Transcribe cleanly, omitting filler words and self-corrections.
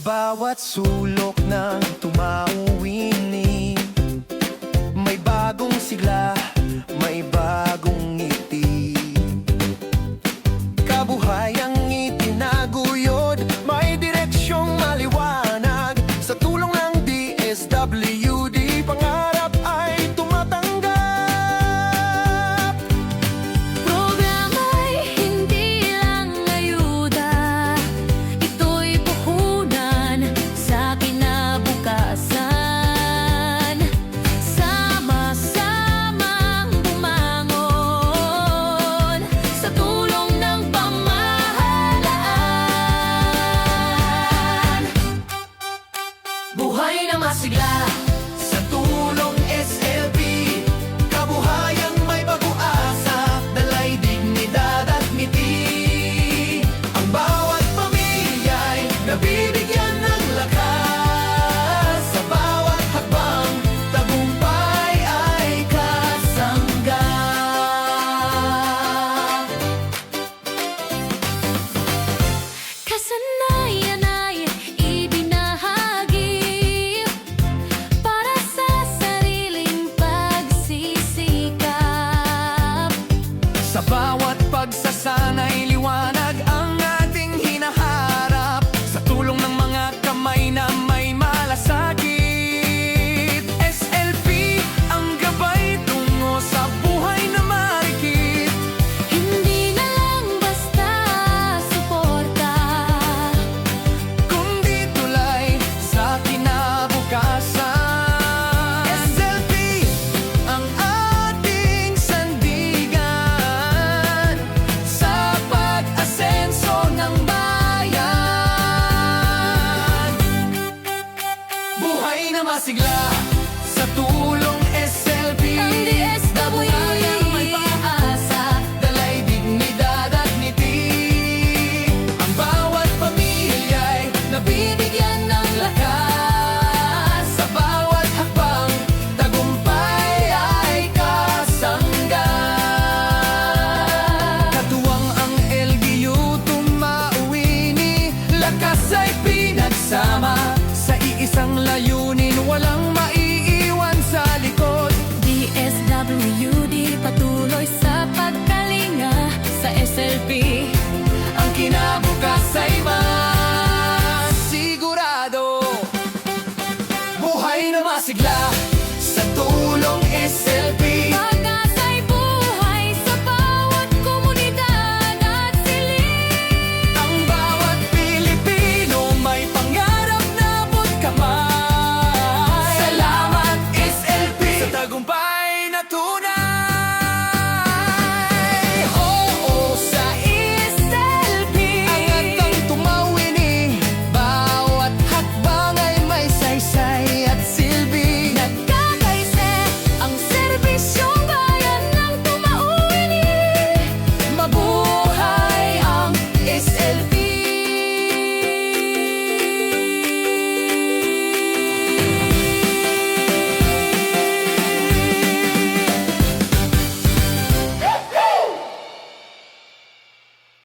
bawat sulok ng tumauwini, may bagong sigla, may bagong ngiti. Kabuhayang itinaguyod, may direksyong maliwanag. Sa tulong ng DSWD, pangarap ay tumatanggap. Programa'y hindi lang ayuda, ito'y puhunan sa kinabukasan. Sama-samang bumangon sa tulong ng pamahalaan. Buhay na masigla Sa tulong SLP, kabuhayang may pag-asa, dalay dignidad at ngiti. Ang bawat pamilya'y nabibigyan ng lakas. Sa bawat hakbang, tagumpay ay kasanggap. kasanayan ay ibinahagi para sa sariling pagsisikap. Sa bawat pagsasanay, liwanag ang ating hinaharap. Sa tulong ng mga kamay na may malasakit, SLP ang gabay tungo sa buhay na marikit. Hindi na lang basta suporta, Kundi tulay sa kinabukasan. SLP ang ating sandigan sa pag-asenso ng bayan. Buhay na masigla sa tulong SLP. ang DSWD May pag-asa, dalay dignidad at ngiti. Ang bawat pamilya'y nabibigyan ng lakas. Sa bawat hakbang, tagumpay ay kasanggap. Katuwang ang LGU tumauwini, lakas ay pinagsama. Sa iisang layunin, walang maiiwan sa likod. DSWD patuloy sa pagkalinga sa SLP. Ang kinabukas ay mas sigurado. Buhay na masigla sa tulong SLP.